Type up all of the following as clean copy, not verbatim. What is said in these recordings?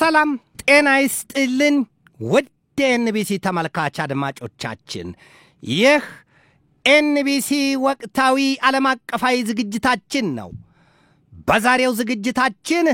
ሰላም ጤና ይስጥልን ውድ ኤንቢሲ ተመልካች አድማጮቻችን ይህ ኤንቢሲ ወቅታዊ ዓለም አቀፋዊ ዝግጅታችን ነው። በዛሬው ዝግጅታችን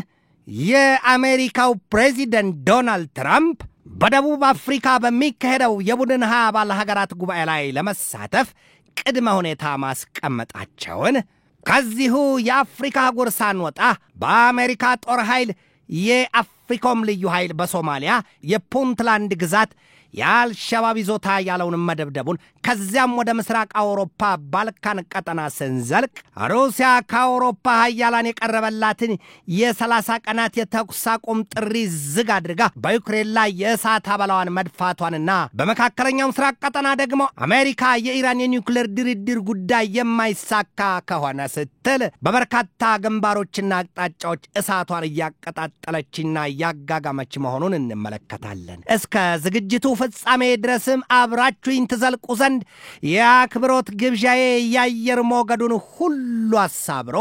የአሜሪካው ፕሬዚደንት ዶናልድ ትራምፕ በደቡብ አፍሪካ በሚካሄደው የቡድን ሀያ አባል ሀገራት ጉባኤ ላይ ለመሳተፍ ቅድመ ሁኔታ ማስቀመጣቸውን ከዚሁ የአፍሪካ አህጉር ሳንወጣ በአሜሪካ ጦር ኃይል የአፍሪኮም ልዩ ኃይል በሶማሊያ የፑንትላንድ ግዛት የአልሸባብ ይዞታ ያለውን መደብደቡን ከዚያም ወደ ምስራቅ አውሮፓ ባልካን ቀጠና ስንዘልቅ ሩሲያ ከአውሮፓ ኃያላን የቀረበላትን የ30 ቀናት የተኩስ አቁም ጥሪ ዝግ አድርጋ በዩክሬን ላይ የእሳት አበላዋን መድፋቷንና በመካከለኛው ምስራቅ ቀጠና ደግሞ አሜሪካ የኢራን የኒውክሌር ድርድር ጉዳይ የማይሳካ ከሆነ ስትል በበርካታ ግንባሮችና አቅጣጫዎች እሳቷን እያቀጣጠለችና እያጋጋመች መሆኑን እንመለከታለን። እስከ ዝግጅቱ ፍጻሜ ድረስም አብራችሁኝ ትዘልቁ ዘንድ የአክብሮት ግብዣዬ የአየር ሞገዱን ሁሉ አሳብሮ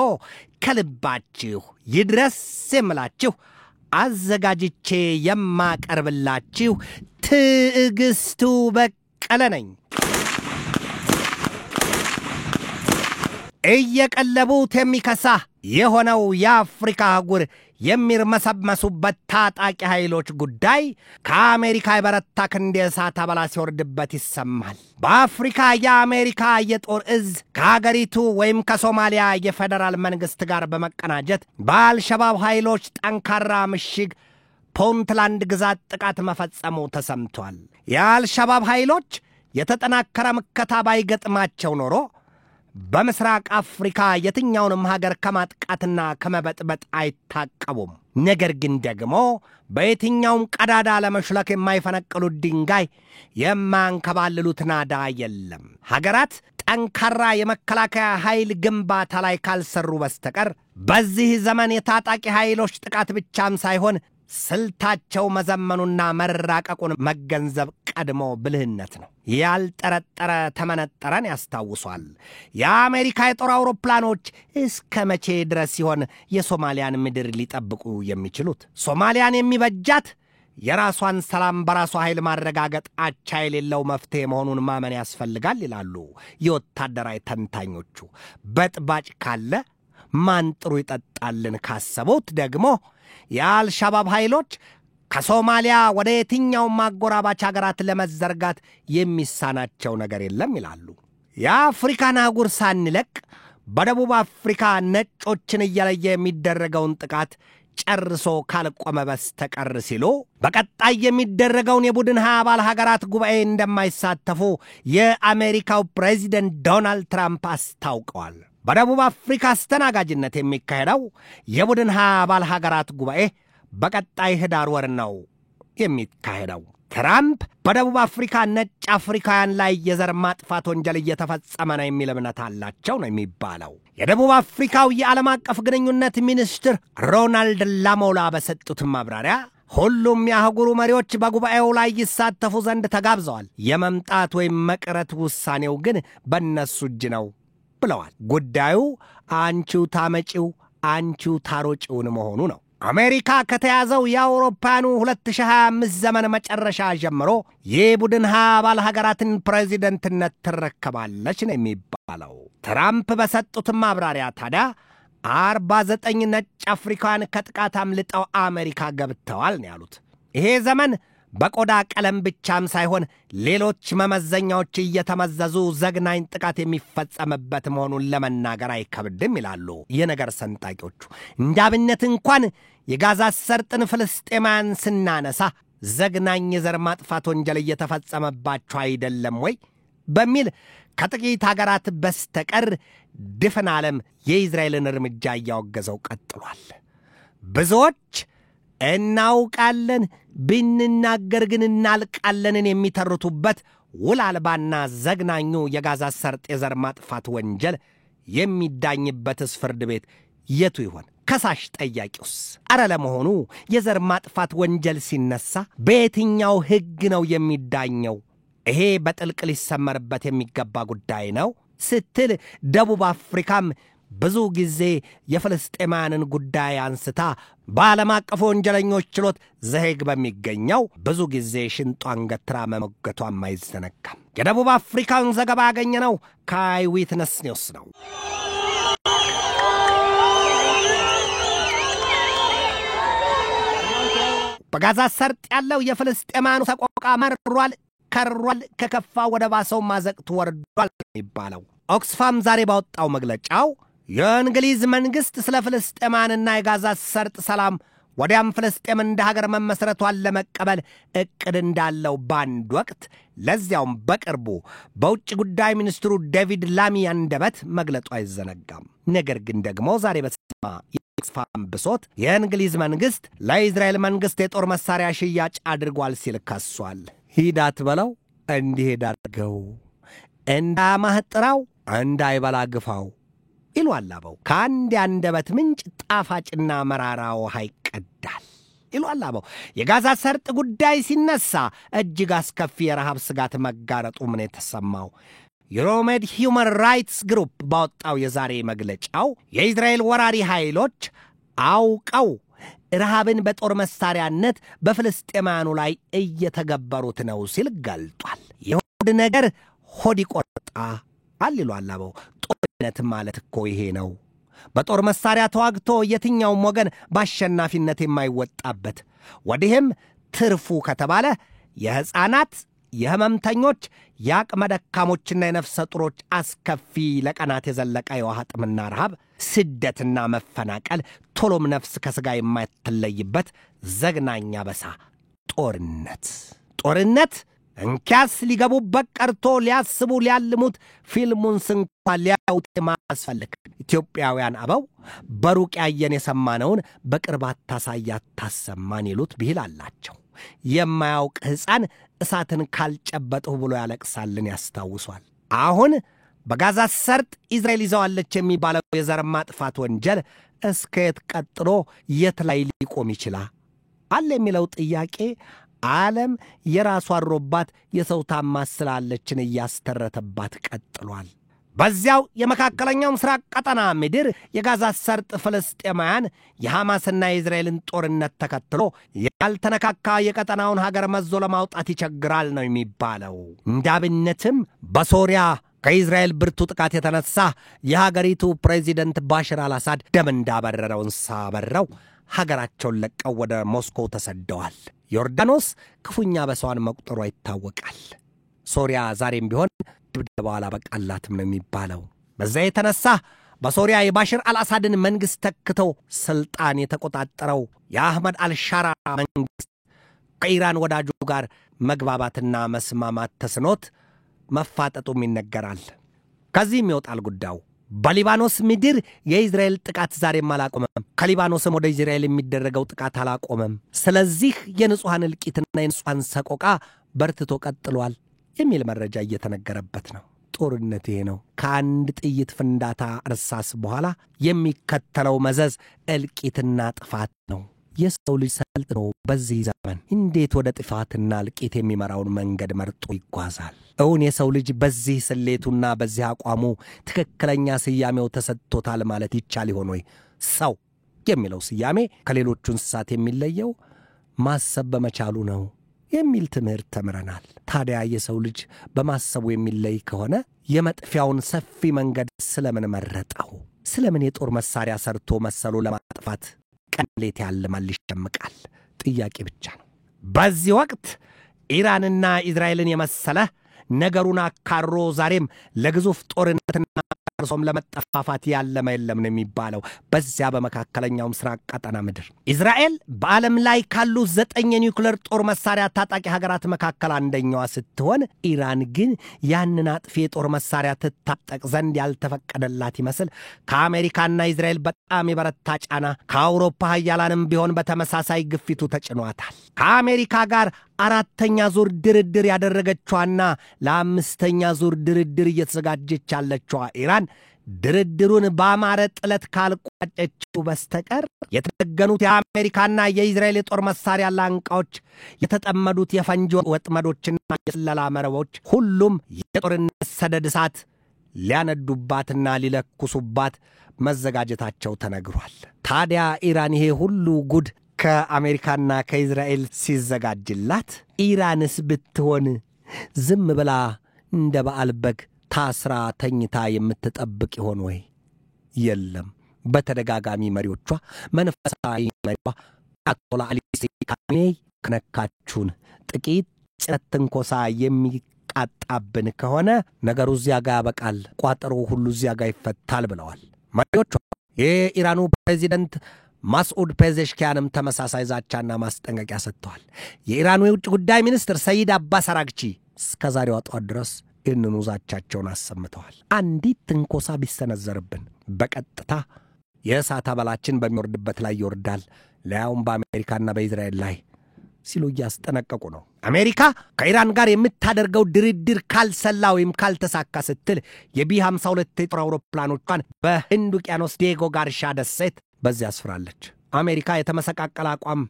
ከልባችሁ ይድረስ የምላችሁ አዘጋጅቼ የማቀርብላችሁ ትዕግስቱ በቀለ ነኝ። እየቀለቡት የሚከሳ የሆነው የአፍሪካ አህጉር የሚርመሰመሱበት ታጣቂ ኃይሎች ጉዳይ ከአሜሪካ የበረታ ክንድ የእሳት አበላ ሲወርድበት ይሰማል። በአፍሪካ የአሜሪካ የጦር እዝ ከሀገሪቱ ወይም ከሶማሊያ የፌደራል መንግስት ጋር በመቀናጀት በአልሸባብ ኃይሎች ጠንካራ ምሽግ ፑንትላንድ ግዛት ጥቃት መፈጸሙ ተሰምቷል። የአልሸባብ ኃይሎች የተጠናከረ ምከታ ባይገጥማቸው ኖሮ በምስራቅ አፍሪካ የትኛውንም ሀገር ከማጥቃትና ከመበጥበጥ አይታቀቡም። ነገር ግን ደግሞ በየትኛውም ቀዳዳ ለመሽለክ የማይፈነቅሉት ድንጋይ የማንከባልሉት ናዳ የለም። ሀገራት ጠንካራ የመከላከያ ኃይል ግንባታ ላይ ካልሰሩ በስተቀር በዚህ ዘመን የታጣቂ ኃይሎች ጥቃት ብቻም ሳይሆን ስልታቸው መዘመኑና መራቀቁን መገንዘብ ቀድሞ ብልህነት ነው። ያልጠረጠረ ተመነጠረን ያስታውሷል። የአሜሪካ የጦር አውሮፕላኖች እስከ መቼ ድረስ ሲሆን የሶማሊያን ምድር ሊጠብቁ የሚችሉት? ሶማሊያን የሚበጃት የራሷን ሰላም በራሷ ኃይል ማረጋገጥ አቻ የሌለው መፍትሄ መሆኑን ማመን ያስፈልጋል ይላሉ የወታደራዊ ተንታኞቹ። በጥባጭ ካለ ማንጥሩ ይጠጣልን ካሰቡት ደግሞ የአልሸባብ ኃይሎች ከሶማሊያ ወደ የትኛውም አጎራባች ሀገራት ለመዘርጋት የሚሳናቸው ነገር የለም ይላሉ። የአፍሪካን አህጉር ሳንለቅ በደቡብ አፍሪካ ነጮችን እየለየ የሚደረገውን ጥቃት ጨርሶ ካልቆመ በስተቀር ሲሉ በቀጣይ የሚደረገውን የቡድን ሀያ አባል ሀገራት ጉባኤ እንደማይሳተፉ የአሜሪካው ፕሬዚደንት ዶናልድ ትራምፕ አስታውቀዋል። በደቡብ አፍሪካ አስተናጋጅነት የሚካሄደው የቡድን ሀያ አባል ሀገራት ጉባኤ በቀጣይ ህዳር ወር ነው የሚካሄደው። ትራምፕ በደቡብ አፍሪካ ነጭ አፍሪካውያን ላይ የዘር ማጥፋት ወንጀል እየተፈጸመ ነው የሚል እምነት አላቸው ነው የሚባለው። የደቡብ አፍሪካው የዓለም አቀፍ ግንኙነት ሚኒስትር ሮናልድ ላሞላ በሰጡት ማብራሪያ ሁሉም የአህጉሩ መሪዎች በጉባኤው ላይ ይሳተፉ ዘንድ ተጋብዘዋል። የመምጣት ወይም መቅረት ውሳኔው ግን በእነሱ እጅ ነው ብለዋል። ጉዳዩ አንቺው ታመጪው አንቺው ታሮጪውን መሆኑ ነው። አሜሪካ ከተያዘው የአውሮፓውያኑ 2025 ዘመን መጨረሻ ጀምሮ የቡድን ሀያ አባል ሀገራትን ፕሬዚደንትነት ትረከባለች ነው የሚባለው። ትራምፕ በሰጡት ማብራሪያ ታዲያ 49 ነጭ አፍሪካውያን ከጥቃት አምልጠው አሜሪካ ገብተዋል ነው ያሉት። ይሄ ዘመን በቆዳ ቀለም ብቻም ሳይሆን ሌሎች መመዘኛዎች እየተመዘዙ ዘግናኝ ጥቃት የሚፈጸምበት መሆኑን ለመናገር አይከብድም ይላሉ የነገር ሰንጣቂዎቹ። እንዳብነት እንኳን የጋዛ ሰርጥን ፍልስጤማውያን ስናነሳ ዘግናኝ የዘር ማጥፋት ወንጀል እየተፈጸመባቸው አይደለም ወይ በሚል ከጥቂት ሀገራት በስተቀር ድፍን ዓለም የእስራኤልን እርምጃ እያወገዘው ቀጥሏል። ብዙዎች እናውቃለን ብንናገር ግን እናልቃለንን የሚተርቱበት ውል አልባና ዘግናኙ የጋዛ ሰርጥ የዘር ማጥፋት ወንጀል የሚዳኝበትስ ፍርድ ቤት የቱ ይሆን? ከሳሽ ጠያቂውስ? አረ ለመሆኑ የዘር ማጥፋት ወንጀል ሲነሳ በየትኛው ሕግ ነው የሚዳኘው? ይሄ በጥልቅ ሊሰመርበት የሚገባ ጉዳይ ነው ስትል ደቡብ አፍሪካም ብዙ ጊዜ የፍልስጤማውያንን ጉዳይ አንስታ በዓለም አቀፍ ወንጀለኞች ችሎት ዘሄግ በሚገኘው ብዙ ጊዜ ሽንጧን ገትራ መሞገቷም አይዘነጋም። የደቡብ አፍሪካን ዘገባ ያገኘነው ከአይ ዊትነስ ኒውስ ነው። በጋዛ ሰርጥ ያለው የፍልስጤማኑ ሰቆቃ መሯል፣ ከሯል፣ ከከፋ ወደ ባሰው ማዘቅት ወርዷል ይባላል። ኦክስፋም ዛሬ ባወጣው መግለጫው የእንግሊዝ መንግስት ስለ ፍልስጤማንና የጋዛ ሰርጥ ሰላም ወዲያም ፍልስጤም እንደ ሀገር መመስረቷን ለመቀበል እቅድ እንዳለው ባንድ ወቅት ለዚያውም በቅርቡ በውጭ ጉዳይ ሚኒስትሩ ዴቪድ ላሚ አንደበት መግለጹ አይዘነጋም። ነገር ግን ደግሞ ዛሬ በሰማ የኦክስፋም ብሶት የእንግሊዝ መንግስት ለእስራኤል መንግስት የጦር መሳሪያ ሽያጭ አድርጓል ሲል ከሷል። ሂዳት በለው እንዲሄድ አድርገው እንዳማህጥራው እንዳይበላ ግፋው ይሏል አበው። ከአንድ አንደበት ምንጭ ጣፋጭና መራራ ውሃ ይቀዳል ይሏል አበው። የጋዛ ሰርጥ ጉዳይ ሲነሳ እጅግ አስከፊ የረሃብ ስጋት መጋረጡ ምን የተሰማው ዩሮሜድ ሂውማን ራይትስ ግሩፕ ባወጣው የዛሬ መግለጫው የእስራኤል ወራሪ ኃይሎች አውቀው ረሃብን በጦር መሳሪያነት በፍልስጤማኑ ላይ እየተገበሩት ነው ሲል ገልጧል። የሆድ ነገር ሆድ ይቆርጣል ይሏል አበው። ጦርነት ማለት እኮ ይሄ ነው። በጦር መሳሪያ ተዋግቶ የትኛውም ወገን በአሸናፊነት የማይወጣበት ወዲህም ትርፉ ከተባለ የሕፃናት የህመምተኞች የአቅመ ደካሞችና የነፍሰ ጡሮች አስከፊ ለቀናት የዘለቀ የውሃ ጥምና ረሃብ፣ ስደትና መፈናቀል፣ ቶሎም ነፍስ ከሥጋ የማትለይበት ዘግናኛ በሳ ጦርነት እንኪያስ ሊገቡበት ቀርቶ ሊያስቡ ሊያልሙት ፊልሙን ስንኳ ሊያውጥ ማስፈልግ ኢትዮጵያውያን አበው በሩቅ ያየን የሰማነውን በቅርባት ታሳያት ታሰማን ይሉት ብሂል አላቸው። የማያውቅ ሕፃን እሳትን ካልጨበጥሁ ብሎ ያለቅሳልን ያስታውሷል። አሁን በጋዛ ሰርጥ እስራኤል ይዘዋለች የሚባለው የዘር ማጥፋት ወንጀል እስከ የት ቀጥሎ የት ላይ ሊቆም ይችላል አለ የሚለው ጥያቄ ዓለም የራሷ አሮባት የሰው ታማስ ስላለችን እያስተረተባት ቀጥሏል። በዚያው የመካከለኛው ምስራቅ ቀጠና ምድር የጋዛ ሰርጥ ፍልስጤማውያን የሐማስና የእስራኤልን ጦርነት ተከትሎ ያልተነካካ የቀጠናውን ሀገር መዞ ለማውጣት ይቸግራል ነው የሚባለው። እንዳብነትም በሶሪያ ከእስራኤል ብርቱ ጥቃት የተነሳ የሀገሪቱ ፕሬዚደንት ባሽር አልአሳድ ደም እንዳበረረው እንሳበረው ሀገራቸውን ለቀው ወደ ሞስኮ ተሰደዋል። ዮርዳኖስ ክፉኛ በሰዋን መቁጠሯ ይታወቃል። ሶሪያ ዛሬም ቢሆን ድብደባው አላበቃላትም ነው የሚባለው። በዛ የተነሳ በሶሪያ የባሽር አልአሳድን መንግስት ተክተው ስልጣን የተቆጣጠረው የአህመድ አልሻራ መንግስት ከኢራን ወዳጁ ጋር መግባባትና መስማማት ተስኖት መፋጠጡም ይነገራል። ከዚህም ይወጣል ጉዳዩ በሊባኖስ ምድር የእስራኤል ጥቃት ዛሬም አላቆመም። ከሊባኖስም ወደ እስራኤል የሚደረገው ጥቃት አላቆመም። ስለዚህ የንጹሃን እልቂትና የንጹሃን ሰቆቃ በርትቶ ቀጥሏል የሚል መረጃ እየተነገረበት ነው። ጦርነት ይሄ ነው። ከአንድ ጥይት ፍንዳታ እርሳስ በኋላ የሚከተለው መዘዝ እልቂትና ጥፋት ነው። የሰው ልጅ ሰልጥኖ በዚህ ዘመን እንዴት ወደ ጥፋትና እልቂት የሚመራውን መንገድ መርጦ ይጓዛል? እውን የሰው ልጅ በዚህ ስሌቱና በዚህ አቋሙ ትክክለኛ ስያሜው ተሰጥቶታል ማለት ይቻል ይሆን ወይ? ሰው የሚለው ስያሜ ከሌሎቹ እንስሳት የሚለየው ማሰብ በመቻሉ ነው የሚል ትምህርት ተምረናል። ታዲያ የሰው ልጅ በማሰቡ የሚለይ ከሆነ የመጥፊያውን ሰፊ መንገድ ስለምን መረጠው? ስለምን የጦር መሳሪያ ሰርቶ መሰሉ ለማጥፋት ቀንሌት ያለማል ይሸምቃል? ጥያቄ ብቻ ነው። በዚህ ወቅት ኢራንና እስራኤልን የመሰለ ነገሩን አካሮ ዛሬም ለግዙፍ ጦርነትና እርሶም ለመጠፋፋት ያለመ የለም ነው የሚባለው። በዚያ በመካከለኛው ምስራቅ ቀጠና ምድር እስራኤል በዓለም ላይ ካሉ 9 የኒውክሌር ጦር መሳሪያ ታጣቂ ሀገራት መካከል አንደኛዋ ስትሆን ኢራን ግን ያንን አጥፊ የጦር መሳሪያ ትታጠቅ ዘንድ ያልተፈቀደላት ይመስል ከአሜሪካና እስራኤል በጣም የበረታ ጫና ከአውሮፓ ኃያላንም ቢሆን በተመሳሳይ ግፊቱ ተጭኗታል። ከአሜሪካ ጋር 4ኛ ዙር ድርድር ያደረገችዋና ለ5ኛ ዙር ድርድር እየተዘጋጀች ያለችዋ ኢራን ድርድሩን ባማረ ጥለት ካልቋጨችው በስተቀር የተደገኑት የአሜሪካና የእስራኤል የጦር መሳሪያ ላንቃዎች፣ የተጠመዱት የፈንጂ ወጥመዶችና የስለላ መረቦች ሁሉም የጦርነት ሰደድ እሳት ሊያነዱባትና ሊለኩሱባት መዘጋጀታቸው ተነግሯል። ታዲያ ኢራን ይሄ ሁሉ ጉድ ከአሜሪካና ከእስራኤል ሲዘጋጅላት ኢራንስ ብትሆን ዝም ብላ እንደ በዓል በግ ታስራ ተኝታ የምትጠብቅ ይሆን ወይ? የለም። በተደጋጋሚ መሪዎቿ መንፈሳዊ መሪዋ አያቶላ አሊ ካሜኔይ ከነካችሁን ጥቂት ጭረት ትንኮሳ የሚቃጣብን ከሆነ ነገሩ እዚያ ጋር ያበቃል፣ ቋጠሮ ሁሉ እዚያ ጋር ይፈታል ብለዋል መሪዎቿ። የኢራኑ ፕሬዚደንት ማስዑድ ፔዜሽኪያንም ተመሳሳይ ዛቻና ማስጠንቀቂያ ሰጥተዋል። የኢራኑ የውጭ ጉዳይ ሚኒስትር ሰይድ አባስ አራግቺ እስከ ዛሬዋ ጠዋት ድረስ ይህንኑ ዛቻቸውን አሰምተዋል። አንዲት ትንኮሳ ቢሰነዘርብን በቀጥታ የእሳት አበላችን በሚወርድበት ላይ ይወርዳል፣ ለያውም በአሜሪካና በእስራኤል ላይ ሲሉ እያስጠነቀቁ ነው። አሜሪካ ከኢራን ጋር የምታደርገው ድርድር ካልሰላ ወይም ካልተሳካ ስትል የቢ52 የጦር አውሮፕላኖቿን በህንድ ውቅያኖስ ዲየጎ ጋርሻ ደሴት በዚያ አስፍራለች። አሜሪካ የተመሰቃቀለ አቋም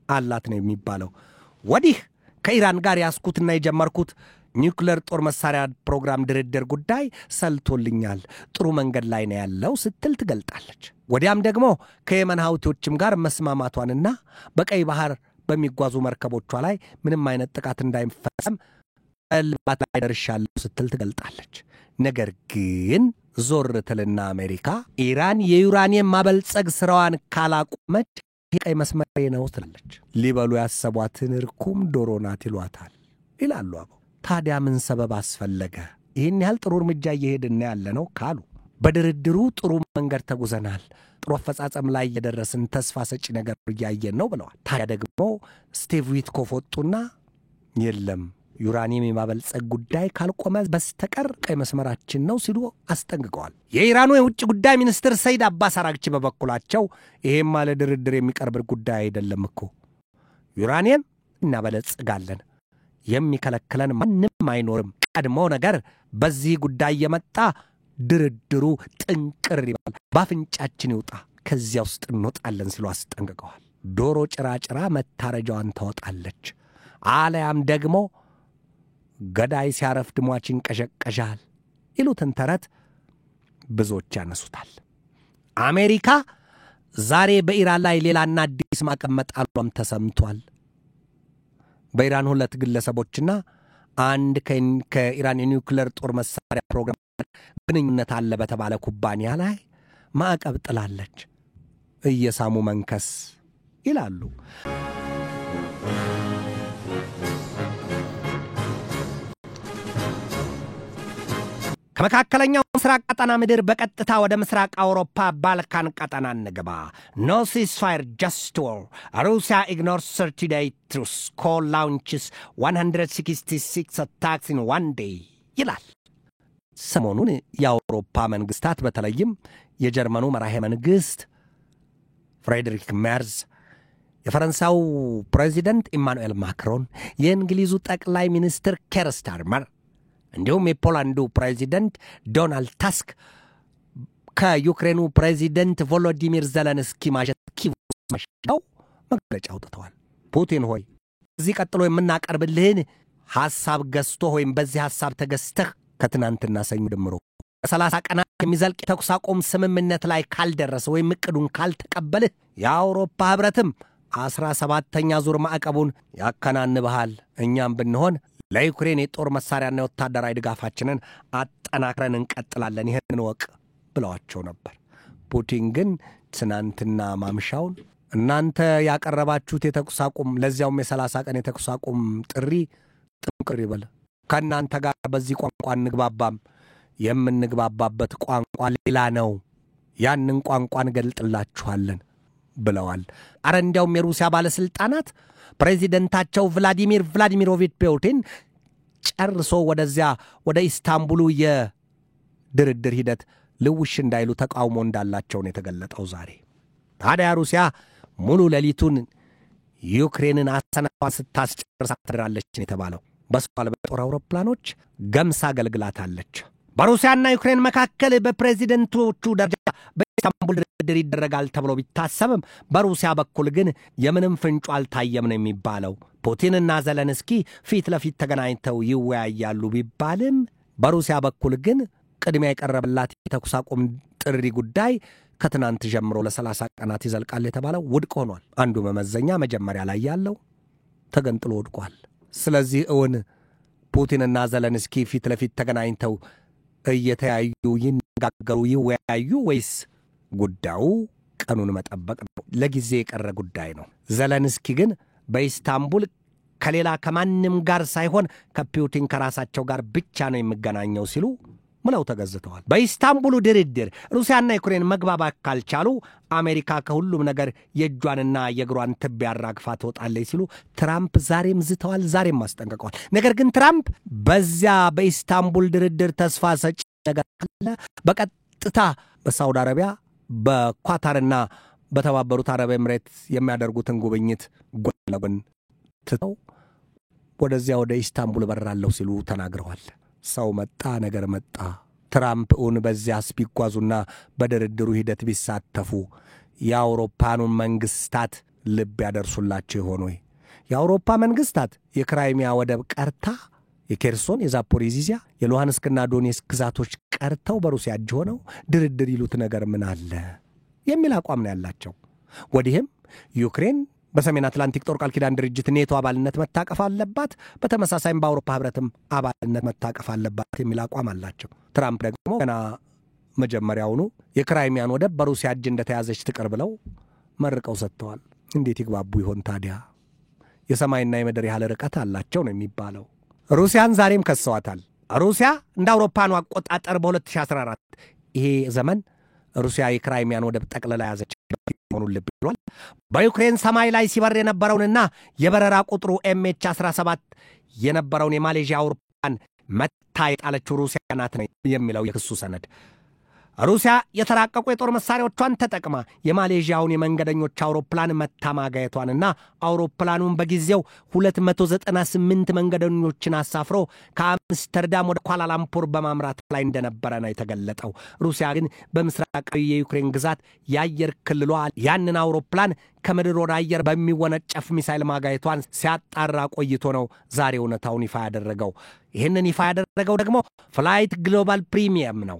አላት ነው የሚባለው። ወዲህ ከኢራን ጋር ያስኩትና የጀመርኩት ኒውክሌር ጦር መሳሪያ ፕሮግራም ድርድር ጉዳይ ሰልቶልኛል፣ ጥሩ መንገድ ላይ ነው ያለው ስትል ትገልጣለች። ወዲያም ደግሞ ከየመን ሀውቲዎችም ጋር መስማማቷንና በቀይ ባህር በሚጓዙ መርከቦቿ ላይ ምንም አይነት ጥቃት እንዳይፈጸም ልባት ላይ ደርሻለሁ ስትል ትገልጣለች። ነገር ግን ዞር ትልና አሜሪካ ኢራን የዩራኒየም ማበልጸግ ስራዋን ካላቆመች የቀይ መስመሬ ነው ትላለች። ሊበሉ ያሰቧትን ርኩም ዶሮ ናት ይሏታል ይላሉ አበው። ታዲያ ምን ሰበብ አስፈለገ? ይህን ያህል ጥሩ እርምጃ እየሄድን ያለ ነው ካሉ በድርድሩ ጥሩ መንገድ ተጉዘናል፣ ጥሩ አፈጻጸም ላይ የደረስን ተስፋ ሰጪ ነገር እያየን ነው ብለዋል። ታዲያ ደግሞ ስቲቭ ዊትኮፍ ወጡና የለም ዩራኒየም የማበልጸግ ጉዳይ ካልቆመ በስተቀር ቀይ መስመራችን ነው ሲሉ አስጠንቅቀዋል። የኢራኑ የውጭ ጉዳይ ሚኒስትር ሰይድ አባስ አራግቺ በበኩላቸው ይሄም ማለት ድርድር የሚቀርብ ጉዳይ አይደለም እኮ ዩራኒየም እናበለጽጋለን፣ የሚከለክለን ማንም አይኖርም፣ ቀድሞ ነገር በዚህ ጉዳይ የመጣ ድርድሩ ጥንቅር ይባል፣ ባፍንጫችን ይውጣ፣ ከዚያ ውስጥ እንወጣለን ሲሉ አስጠንቅቀዋል። ዶሮ ጭራጭራ መታረጃዋን ታወጣለች፣ አለያም ደግሞ ገዳይ ሲያረፍድ ሟች ይንቀዠቀዣል ይሉትን ተረት ብዙዎች ያነሱታል። አሜሪካ ዛሬ በኢራን ላይ ሌላና አዲስ ማዕቀብ መጣሏም ተሰምቷል። በኢራን ሁለት ግለሰቦችና አንድ ከኢራን የኒውክሌር ጦር መሳሪያ ፕሮግራም ግንኙነት አለ በተባለ ኩባንያ ላይ ማዕቀብ ጥላለች። እየሳሙ መንከስ ይላሉ። ከመካከለኛው ምስራቅ ቀጠና ምድር በቀጥታ ወደ ምስራቅ አውሮፓ ባልካን ቀጠና እንገባ። No ceasefire, just war. Russia ignores 30-day truce. Call launches 166 attacks in one day. ይላል። ሰሞኑን የአውሮፓ መንግስታት በተለይም የጀርመኑ መራሄ መንግስት ፍሬድሪክ ሜርዝ፣ የፈረንሳዩ ፕሬዚደንት ኢማኑኤል ማክሮን፣ የእንግሊዙ ጠቅላይ ሚኒስትር ኬር ስታርመር እንዲሁም የፖላንዱ ፕሬዚደንት ዶናልድ ታስክ ከዩክሬኑ ፕሬዚደንት ቮሎዲሚር ዘለንስኪ ማሸው መግለጫ አውጥተዋል። ፑቲን ሆይ እዚህ ቀጥሎ የምናቀርብልህን ሐሳብ ገዝቶ ወይም በዚህ ሐሳብ ተገዝተህ ከትናንትና ሰኞ ደምሮ 30 ቀናት የሚዘልቅ ተኩስ አቁም ስምምነት ላይ ካልደረሰ ወይም እቅዱን ካልተቀበልህ የአውሮፓ ህብረትም 17ኛ ዙር ማዕቀቡን ያከናንብሃል። እኛም ብንሆን ለዩክሬን የጦር መሳሪያና ወታደራዊ ድጋፋችንን አጠናክረን እንቀጥላለን፣ ይሄንን ወቅ ብለዋቸው ነበር። ፑቲን ግን ትናንትና ማምሻውን እናንተ ያቀረባችሁት የተኩስ አቁም ለዚያውም የ30 ቀን የተኩስ አቁም ጥሪ ጥንቅር ይበል፣ ከእናንተ ጋር በዚህ ቋንቋ እንግባባም፣ የምንግባባበት ቋንቋ ሌላ ነው፣ ያንን ቋንቋ እንገልጥላችኋለን ብለዋል። አረ እንዲያውም የሩሲያ ባለስልጣናት ፕሬዚደንታቸው ቭላዲሚሮቪች ፑቲን ጨርሶ ወደዚያ ወደ ኢስታንቡሉ የድርድር ሂደት ልውሽ እንዳይሉ ተቃውሞ እንዳላቸው ነው የተገለጠው ዛሬ። ታዲያ ሩሲያ ሙሉ ሌሊቱን ዩክሬንን አሰናዋ ስታስጨርስ አድራለች የተባለው በስኳል በጦር አውሮፕላኖች ገምሳ አገልግላታለች። በሩሲያና ዩክሬን መካከል በፕሬዚደንቶቹ ደረጃ በኢስታንቡል ድርድር ይደረጋል ተብሎ ቢታሰብም በሩሲያ በኩል ግን የምንም ፍንጩ አልታየም ነው የሚባለው። ፑቲንና ዘለንስኪ ፊት ለፊት ተገናኝተው ይወያያሉ ቢባልም በሩሲያ በኩል ግን ቅድሚያ የቀረበላት የተኩስ አቁም ጥሪ ጉዳይ ከትናንት ጀምሮ ለ30 ቀናት ይዘልቃል የተባለው ውድቅ ሆኗል። አንዱ መመዘኛ መጀመሪያ ላይ ያለው ተገንጥሎ ወድቋል። ስለዚህ እውን ፑቲንና ዘለንስኪ ፊት ለፊት ተገናኝተው እየተያዩ ይነጋገሩ ይወያዩ ወይስ ጉዳዩ ቀኑን መጠበቅ ነው? ለጊዜ የቀረ ጉዳይ ነው። ዘለንስኪ ግን በኢስታንቡል ከሌላ ከማንም ጋር ሳይሆን ከፑቲን ከራሳቸው ጋር ብቻ ነው የሚገናኘው ሲሉ ምለው ተገዝተዋል። በኢስታንቡሉ ድርድር ሩሲያና ዩክሬን መግባባት ካልቻሉ አሜሪካ ከሁሉም ነገር የእጇንና የእግሯን ትቢያ አራግፋ ትወጣለች ሲሉ ትራምፕ ዛሬም ዝተዋል፣ ዛሬም አስጠንቅቀዋል። ነገር ግን ትራምፕ በዚያ በኢስታንቡል ድርድር ተስፋ ሰጪ ነገር አለ። በቀጥታ በሳውዲ አረቢያ በኳታርና በተባበሩት አረብ ኤምሬት የሚያደርጉትን ጉብኝት ጎን ለጎን ትተው ወደዚያ ወደ ኢስታንቡል በራለው ሲሉ ተናግረዋል። ሰው መጣ ነገር መጣ። ትራምፕ እውን በዚያስ ቢጓዙና በድርድሩ ሂደት ቢሳተፉ የአውሮፓኑን መንግስታት ልብ ያደርሱላቸው ይሆን ወይ? የአውሮፓ መንግስታት የክራይሚያ ወደብ ቀርታ የኬርሶን፣ የዛፖሪዚያ፣ የሉሃንስክና ዶኔትስክ ግዛቶች ቀርተው በሩሲያ እጅ ሆነው ድርድር ይሉት ነገር ምን አለ የሚል አቋም ነው ያላቸው። ወዲህም ዩክሬን በሰሜን አትላንቲክ ጦር ቃል ኪዳን ድርጅት ኔቶ አባልነት መታቀፍ አለባት፣ በተመሳሳይም በአውሮፓ ህብረትም አባልነት መታቀፍ አለባት የሚል አቋም አላቸው። ትራምፕ ደግሞ ገና መጀመሪያውኑ የክራይሚያን ወደብ በሩሲያ እጅ እንደተያዘች ትቅር ብለው መርቀው ሰጥተዋል። እንዴት ይግባቡ ይሆን ታዲያ? የሰማይና የምድር ያህል ርቀት አላቸው ነው የሚባለው። ሩሲያን ዛሬም ከሰዋታል። ሩሲያ እንደ አውሮፓኑ አቆጣጠር በ2014 ይሄ ዘመን ሩሲያ የክራይሚያን ወደብ ጠቅልላ ያዘች መሆኑን ልብ ይሏል። በዩክሬን ሰማይ ላይ ሲበር የነበረውንና የበረራ ቁጥሩ MH17 የነበረውን የማሌዥያ አውሮፕላን መታ የጣለችው ሩሲያ ናት ነው የሚለው የክሱ ሰነድ። ሩሲያ የተራቀቁ የጦር መሳሪያዎቿን ተጠቅማ የማሌዥያውን የመንገደኞች አውሮፕላን መታ ማጋየቷንና አውሮፕላኑን በጊዜው 298 መንገደኞችን አሳፍሮ ከአምስተርዳም ወደ ኳላላምፑር በማምራት ላይ እንደነበረ ነው የተገለጠው። ሩሲያ ግን በምስራቃዊ የዩክሬን ግዛት የአየር ክልሏ ያንን አውሮፕላን ከምድር ወደ አየር በሚወነጨፍ ሚሳይል ማጋየቷን ሲያጣራ ቆይቶ ነው ዛሬ እውነታውን ይፋ ያደረገው። ይህንን ይፋ ያደረገው ደግሞ ፍላይት ግሎባል ፕሪሚየም ነው።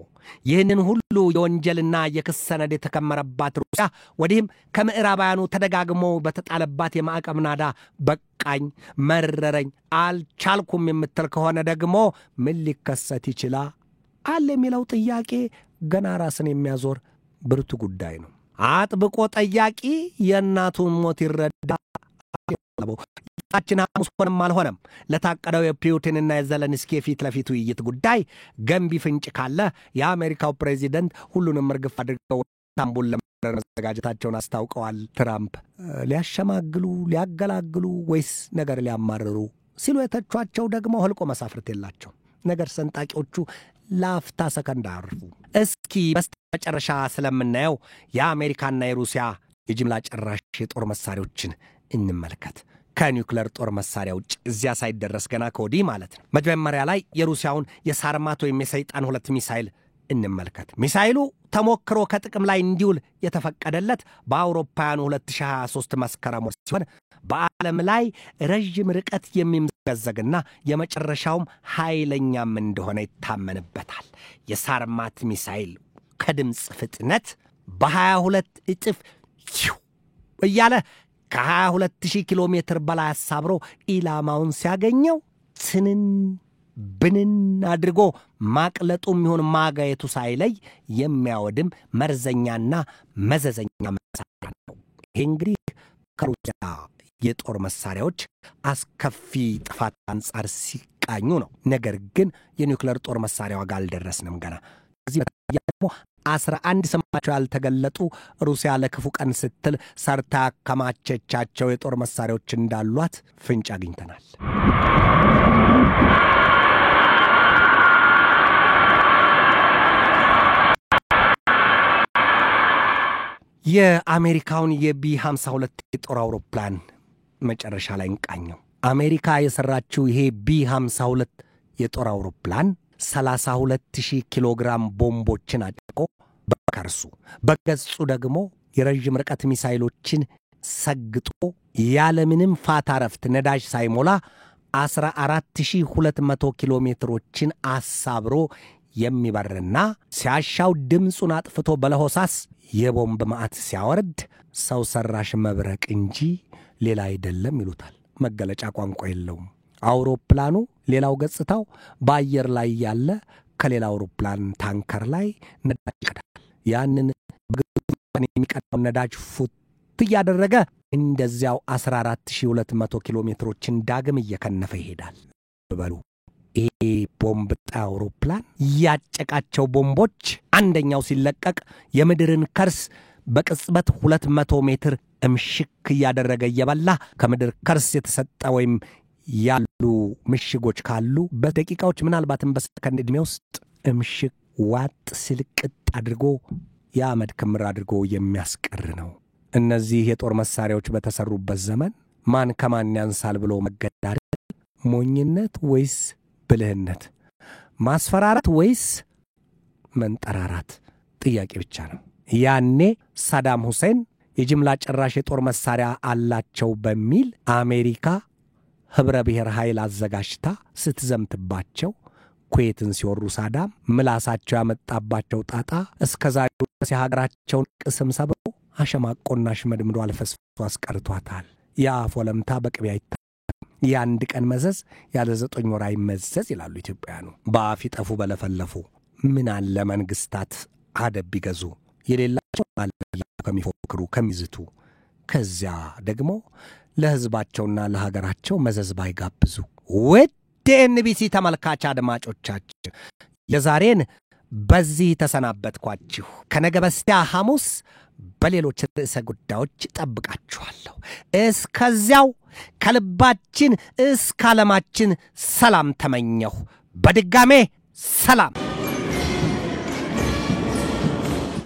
ይህንን ሁሉ የወንጀልና የክስ ሰነድ የተከመረባት ሩሲያ ወዲህም ከምዕራባውያኑ ተደጋግሞ በተጣለባት የማዕቀብ ናዳ በቃኝ፣ መረረኝ፣ አልቻልኩም የምትል ከሆነ ደግሞ ምን ሊከሰት ይችላል አለ የሚለው ጥያቄ ገና ራስን የሚያዞር ብርቱ ጉዳይ ነው። አጥብቆ ጠያቂ የእናቱን ሞት ይረዳ። ታችን ሐሙስ ሆነም አልሆነም ለታቀደው የፑቲንና የዘለንስኪ ፊት ለፊት ውይይት ጉዳይ ገንቢ ፍንጭ ካለ የአሜሪካው ፕሬዚደንት ሁሉንም እርግፍ አድርገው ኢስታንቡል ለመዘጋጀታቸውን አስታውቀዋል። ትራምፕ ሊያሸማግሉ ሊያገላግሉ ወይስ ነገር ሊያማርሩ ሲሉ የተቿቸው ደግሞ ህልቆ መሳፍርት የላቸው። ነገር ሰንጣቂዎቹ ላፍታ ሰከንድ አርፉ። እስኪ በስተመጨረሻ ስለምናየው የአሜሪካና የሩሲያ የጅምላ ጨራሽ የጦር መሳሪያዎችን እንመልከት። ከኒውክሌር ጦር መሳሪያ ውጭ እዚያ ሳይደረስ ገና ከወዲህ ማለት ነው። መጀመሪያ ላይ የሩሲያውን የሳርማት ወይም የሰይጣን 2 ሚሳይል እንመልከት። ሚሳይሉ ተሞክሮ ከጥቅም ላይ እንዲውል የተፈቀደለት በአውሮፓውያኑ 2023 መስከረም ሲሆን በዓለም ላይ ረጅም ርቀት የሚምዘገዘግና የመጨረሻውም ኃይለኛም እንደሆነ ይታመንበታል። የሳርማት ሚሳይል ከድምፅ ፍጥነት በ22 እጥፍ እያለ ከ22,000 ኪሎ ሜትር በላይ አሳብሮ ኢላማውን ሲያገኘው ትንን ብንን አድርጎ ማቅለጡም ይሁን ማጋየቱ ሳይለይ የሚያወድም መርዘኛና መዘዘኛ መሳሪያ ነው። ይሄ እንግዲህ ከሩሲያ የጦር መሳሪያዎች አስከፊ ጥፋት አንጻር ሲቃኙ ነው። ነገር ግን የኒውክሌር ጦር መሳሪያው ጋር አልደረስንም ገና። እዚህ ደግሞ 11 ስማቸው ያልተገለጡ ሩሲያ ለክፉ ቀን ስትል ሰርታ ያከማቸቻቸው የጦር መሳሪያዎች እንዳሏት ፍንጭ አግኝተናል። የአሜሪካውን የቢ52 የጦር አውሮፕላን መጨረሻ ላይ እንቃኘው። አሜሪካ የሰራችው ይሄ ቢ52 የጦር አውሮፕላን 32,000 ኪሎ ግራም ቦምቦችን አጭቆ በከርሱ በገጹ ደግሞ የረጅም ርቀት ሚሳይሎችን ሰግጦ ያለምንም ፋታ ረፍት ነዳጅ ሳይሞላ 14,200 ኪሎ ሜትሮችን አሳብሮ የሚበርና ሲያሻው ድምጹን አጥፍቶ በለሆሳስ የቦምብ ማዕት ሲያወርድ ሰው ሰራሽ መብረቅ እንጂ ሌላ አይደለም ይሉታል። መገለጫ ቋንቋ የለውም። አውሮፕላኑ ሌላው ገጽታው በአየር ላይ ያለ ከሌላ አውሮፕላን ታንከር ላይ ነዳጅ ይቀዳል። ያንን በግዙፍ የሚቀዳው ነዳጅ ፉት እያደረገ እንደዚያው 14200 ኪሎ ሜትሮችን ዳግም እየከነፈ ይሄዳል። በሉ ይሄ ቦምብ ጣይ አውሮፕላን ያጨቃቸው ቦምቦች አንደኛው ሲለቀቅ የምድርን ከርስ በቅጽበት 200 ሜትር እምሽክ እያደረገ እየበላ ከምድር ከርስ የተሰጠ ወይም ያሉ ምሽጎች ካሉ በደቂቃዎች ምናልባትም በሰከንድ ዕድሜ ውስጥ እምሽክ ዋጥ ስልቅጥ አድርጎ ያመድ ክምር አድርጎ የሚያስቀር ነው። እነዚህ የጦር መሳሪያዎች በተሰሩበት ዘመን ማን ከማን ያንሳል ብሎ መገዳደል ሞኝነት ወይስ ብልህነት? ማስፈራራት ወይስ መንጠራራት? ጥያቄ ብቻ ነው። ያኔ ሳዳም ሁሴን የጅምላ ጭራሽ የጦር መሳሪያ አላቸው በሚል አሜሪካ ህብረ ብሔር ኃይል አዘጋጅታ ስትዘምትባቸው ኩዌትን ሲወሩ ሳዳም ምላሳቸው ያመጣባቸው ጣጣ እስከዛሬ የሀገራቸውን ቅስም ሰብሮ አሸማቆና ሽመድምዶ አልፈስፍሶ አስቀርቷታል። የአፍ ወለምታ በቅቤ አይታም፣ የአንድ ቀን መዘዝ ያለ 9 ወር አይመዘዝ ይላሉ ኢትዮጵያውያኑ። በአፍ ይጠፉ በለፈለፉ ምን አለ መንግስታት አደብ ቢገዙ የሌላቸው አለ ከሚፎክሩ ከሚዝቱ ከዚያ ደግሞ ለህዝባቸውና ለሀገራቸው መዘዝ ባይጋብዙ። ውድ ኤንቢሲ ተመልካች አድማጮቻችን የዛሬን በዚህ ተሰናበትኳችሁ። ከነገ በስቲያ ሐሙስ በሌሎች ርዕሰ ጉዳዮች ጠብቃችኋለሁ። እስከዚያው ከልባችን እስከ ዓለማችን ሰላም ተመኘሁ። በድጋሜ ሰላም።